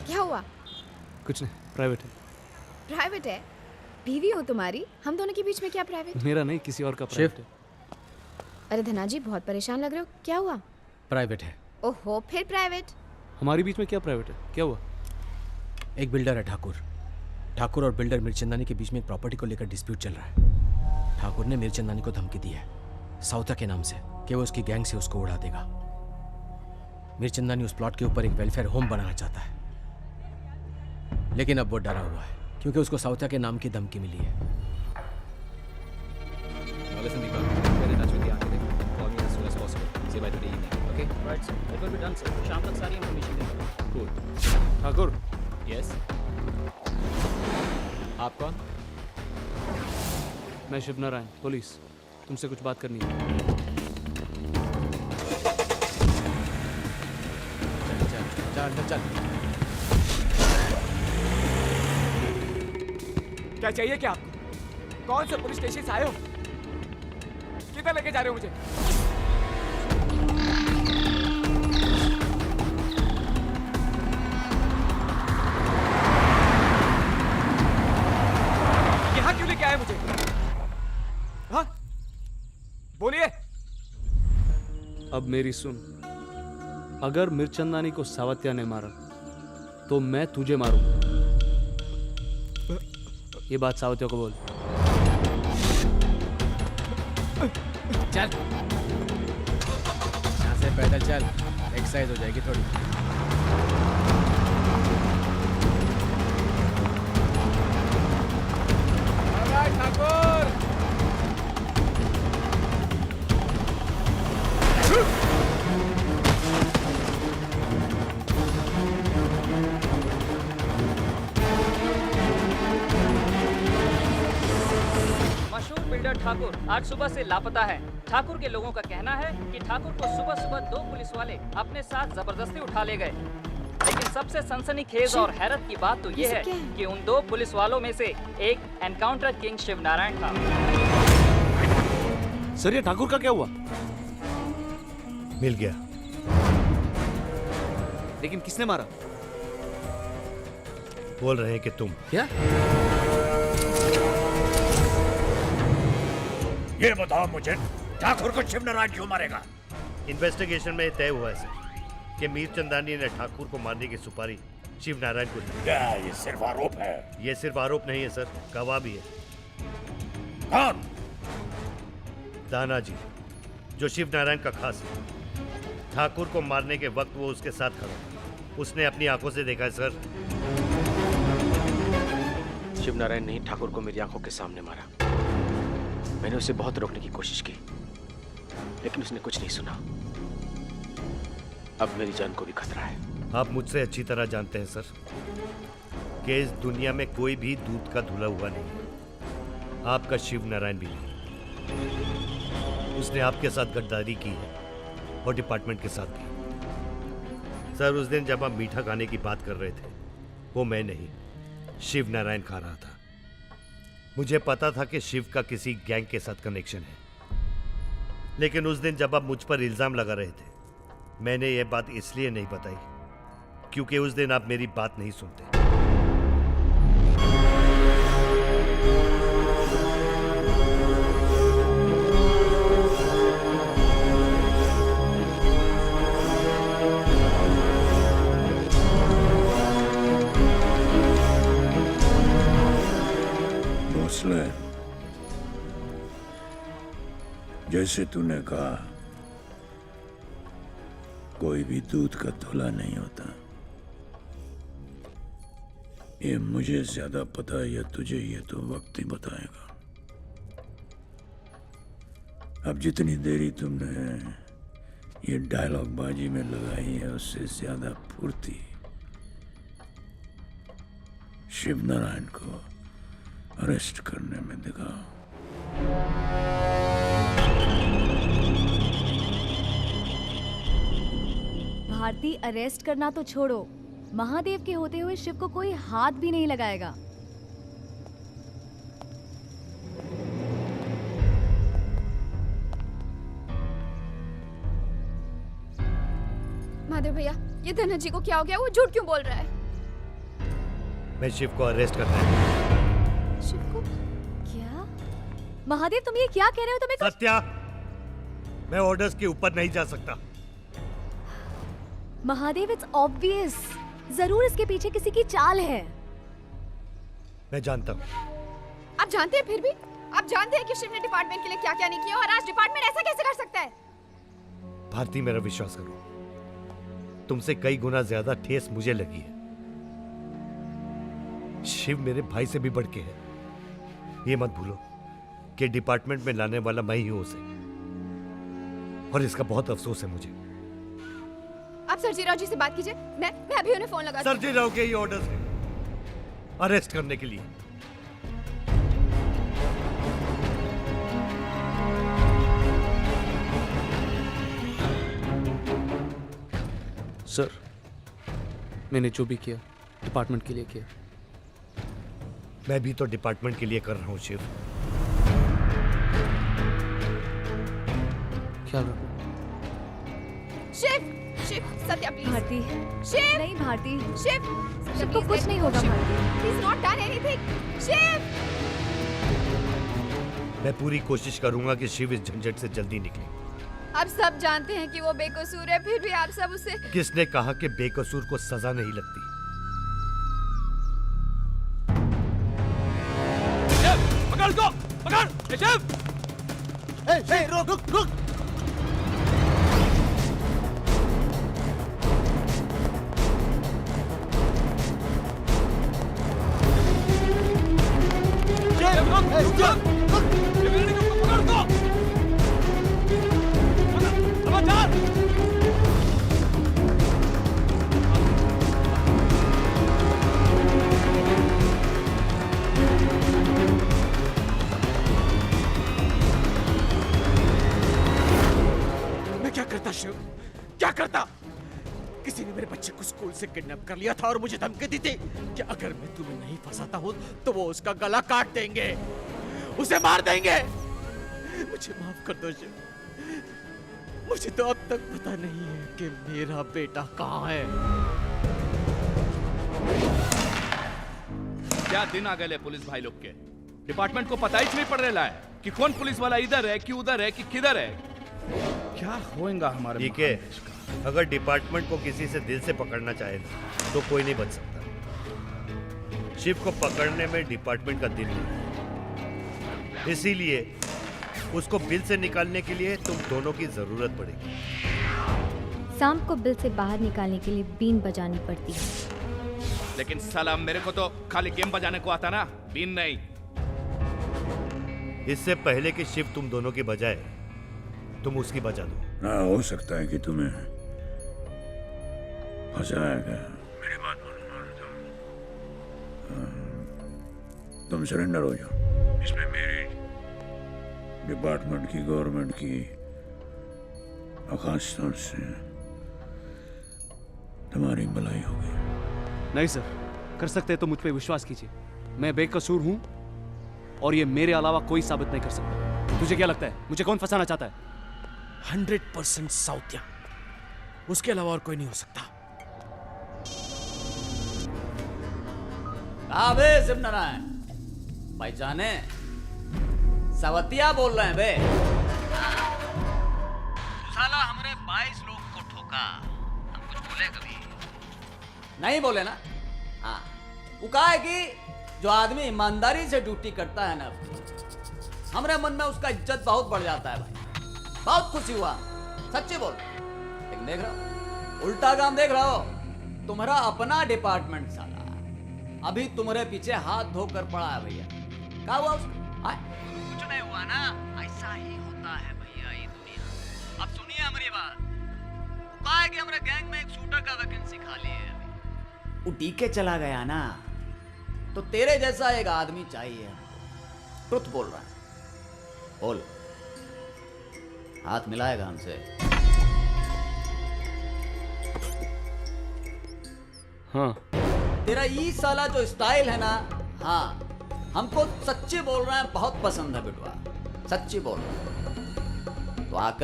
क्या हुआ? कुछ नहीं, प्राइवेट है। प्राइवेट है? बीवी हो तुम्हारी, हम दोनों के बीच में क्या प्राइवेट? मेरा नहीं, किसी और का प्राइवेट है। अरे धना जी, बहुत परेशान लग रहे हो, क्या हुआ? प्राइवेट है। ओहो, फिर प्राइवेट? हमारे बीच में क्या प्राइवेट है, क्या हुआ? एक बिल्डर है ठाकुर और बिल्डर मिर्चंदानी के बीच में एक प्रॉपर्टी को लेकर डिस्प्यूट चल रहा है। ठाकुर ने मिर्चंदानी को धमकी दी है साउथा के नाम से कि वो उसकी गैंग से उसको उड़ा देगा। मिर्चंदानी उस प्लॉट के ऊपर एक वेलफेयर होम बनाना चाहता है, लेकिन अब वो डरा हुआ है क्योंकि उसको साउथा के नाम की धमकी मिली है। ठाकुर, यस, आप कौन? मैं शिव नारायण, पुलिस। तुमसे कुछ बात करनी है। चल चल। क्या चाहिए क्या आपको? कौन से पुलिस स्टेशन से आए हो? किधर लेके जा रहे हो मुझे? यहाँ क्यों लेके आए मुझे? हाँ? बोलिए। अब मेरी सुन, अगर मिर्चंदानी को सावत्या ने मारा तो मैं तुझे मारूंगा। ये बात सावत्या को बोल। चल यहाँ से पैदल चल, एक्सरसाइज हो जाएगी थोड़ी। ठाकुर, मशहूर बिल्डर ठाकुर आज सुबह से लापता है। ठाकुर के लोगों का कहना है कि ठाकुर को सुबह सुबह 2 पुलिस वाले अपने साथ जबरदस्ती उठा ले गए। लेकिन सबसे सनसनीखेज और हैरत की बात तो ये है कि उन 2 पुलिस वालों में से एक एनकाउंटर किंग शिव नारायण था। सर, ये ठाकुर का क्या हुआ? मिल गया। लेकिन किसने मारा? बोल रहे हैं कि तुम। क्या? ये बताओ मुझे, ठाकुर को शिव नारायण क्यों मारेगा? इन्वेस्टिगेशन में तय हुआ है सर कि मीरचंदानी ने ठाकुर को मारने की सुपारी शिव नारायण को दी। क्या ये सिर्फ आरोप है? ये सिर्फ आरोप नहीं है सर, गवाह भी है। कौन? दाना जी, जो शिव नारायण का खास है। ठाकुर को मारने के वक्त वो उसके साथ खड़ा था, उसने अपनी आंखों से देखा है सर। शिव नारायण ने ठाकुर को मेरी आंखों के सामने मारा। मैंने उसे बहुत रोकने की कोशिश की, लेकिन उसने कुछ नहीं सुना। अब मेरी जान को भी खतरा है। आप मुझसे अच्छी तरह जानते हैं सर कि इस दुनिया में कोई भी दूध का धुला हुआ नहीं है। आपका शिव नारायण भी नहीं। उसने आपके साथ गद्दारी की है और डिपार्टमेंट के साथ भी। सर, उस दिन जब आप मीठा खाने की बात कर रहे थे, वो मैं नहीं, शिव नारायण खा रहा था। मुझे पता था कि शिव का किसी गैंग के साथ कनेक्शन है, लेकिन उस दिन जब आप मुझ पर इल्जाम लगा रहे थे, मैंने ये बात इसलिए नहीं बताई क्योंकि उस दिन आप मेरी बात नहीं सुनते। भोसले, जैसे तूने कहा, कोई भी दूध का धुला नहीं होता। ये मुझे ज्यादा पता है या तुझे, ये तो वक्त ही बताएगा। अब जितनी देरी तुमने ये डायलॉग बाजी में लगाई है, उससे ज्यादा फुर्ती शिव नारायण को अरेस्ट करने में दिखाओ। भारती, अरेस्ट करना तो छोड़ो, महादेव के होते हुए शिव को कोई हाथ भी नहीं लगाएगा। महादेव भैया, ये धना जी को क्या हो गया? वो झूठ क्यों बोल रहा है? मैं शिव को अरेस्ट करना है। शिव को क्या महादेव, तुम ये क्या कह रहे हो? तुम्हें कुछ... सत्या, मैं ऑर्डर्स के ऊपर नहीं जा सकता। महादेव, इट्स ऑब्वियस, जरूर इसके पीछे किसी की चाल है। मैं जानता हूँ। आप जानते हैं, फिर भी आप जानते हैं कि शिव ने डिपार्टमेंट के लिए क्या क्या नहीं किया, और आज डिपार्टमेंट ऐसा कैसे कर सकता है? भारती, मेरा विश्वास करो, तुमसे कई गुना ज्यादा ठेस मुझे लगी है। शिव मेरे भाई से भी बढ़ के है। ये मत भूलो कि डिपार्टमेंट में लाने वाला मैं ही हूं उसे, और इसका बहुत अफसोस है मुझे। आप सरजी राव जी से बात कीजिए, मैं अभी उन्हें फोन लगा। सरजी राव के ही ऑर्डर्स हैं अरेस्ट करने के लिए। सर, मैंने जो भी किया डिपार्टमेंट के लिए किया। मैं भी तो डिपार्टमेंट के लिए कर रहा हूं शिव। ख्याल रखो। शिव, शिव, सत्या प्लीज। भारती, शिव, नहीं भारती, शिव, शिव को कुछ नहीं होगा। Bharti, He's not done anything. Shiv! मैं पूरी कोशिश करूंगा कि शिव इस झंझट से जल्दी निकले। अब सब जानते हैं कि वो बेकसूर है, फिर भी आप सब उसे... किसने कहा कि बेकसूर को सजा नहीं लगती? पकड़ उसको, पकड़! शिव! रुक! शिव, क्या करता? किसी ने मेरे बच्चे को स्कूल से किडनैप कर लिया था और मुझे धमकी दी थी कि अगर मैं तुम्हें नहीं फंसाता हूं तो वो उसका गला काट देंगे, उसे मार देंगे। मुझे माफ कर दो शिव, मुझे तो अब तक पता नहीं है कि मेरा बेटा कहाँ है। क्या दिन आ गए पुलिस भाई लोग के। डिपार्टमेंट को पता ही नहीं पड़ रहा है कि कौन पुलिस वाला इधर है कि उधर है कि किधर है। क्या होएगा हमारे। ठीक है, अगर डिपार्टमेंट को किसी से दिल से पकड़ना चाहे तो कोई नहीं बच सकता। शिव को पकड़ने में डिपार्टमेंट का दिल नहीं, इसीलिए उसको बिल से निकालने के लिए तुम दोनों की जरूरत पड़ेगी। सांप को बिल से बाहर निकालने के लिए बीन बजानी पड़ती है। लेकिन साला मेरे को तो खाली गेम बजाने को आता ना, बीन नहीं। इससे पहले कि शिव तुम दोनों की बजाए तुम उसकी बजा दो। ना हो सकता है कि तुम्हें फंसाएगा। मेरी बात मानो, तुम सरेंडर हो जाओ। इसमें मेरी, डिपार्टमेंट की, गवर्नमेंट की, और खासतौर से तुम्हारी भलाई होगी। नहीं सर, कर सकते हैं तो मुझ पे विश्वास कीजिए। मैं बेकसूर हूं और ये मेरे अलावा कोई साबित नहीं कर सकता। तुझे क्या लगता है मुझे कौन फंसाना चाहता है? 100% साउथिया, उसके अलावा और कोई नहीं हो सकता। बे शिव नारायण भाई जाने सवतिया बोल रहे हैं बे। साला हमरे 22 लोग को ठोका, हम कुछ बोले कभी नहीं बोले ना। हाँ, वो कहा है कि जो आदमी ईमानदारी से ड्यूटी करता है ना, हमरे मन में उसका इज्जत बहुत बढ़ जाता है भाई। बहुत खुशी हुआ, सच्ची बोल। लेकिन देख रहा हो, उल्टा काम देख रहा हो। तुम्हारा अपना डिपार्टमेंट साला अभी तुम्हारे पीछे हाथ धोकर पड़ा है भैया। क्या हुआ उसका? कुछ नहीं हुआ ना, ऐसा ही होता है भैया ये दुनिया। अब सुनिए हमारी बात। वो कहा है कि हमारे गैंग में एक शूटर का वैकेंसी खाली है अभी। वो डीके चला गया ना, तो तेरे जैसा एक आदमी चाहिए हमको। ट्रुथ बोल रहा है, बोल। हाथ मिलाएगा हमसे? हाँ। तेरा ये साला जो स्टाइल है ना, हाँ, हमको सच्ची बोल रहा है बहुत पसंद है बेटवा, सच्ची बोल रहा है। तो आकर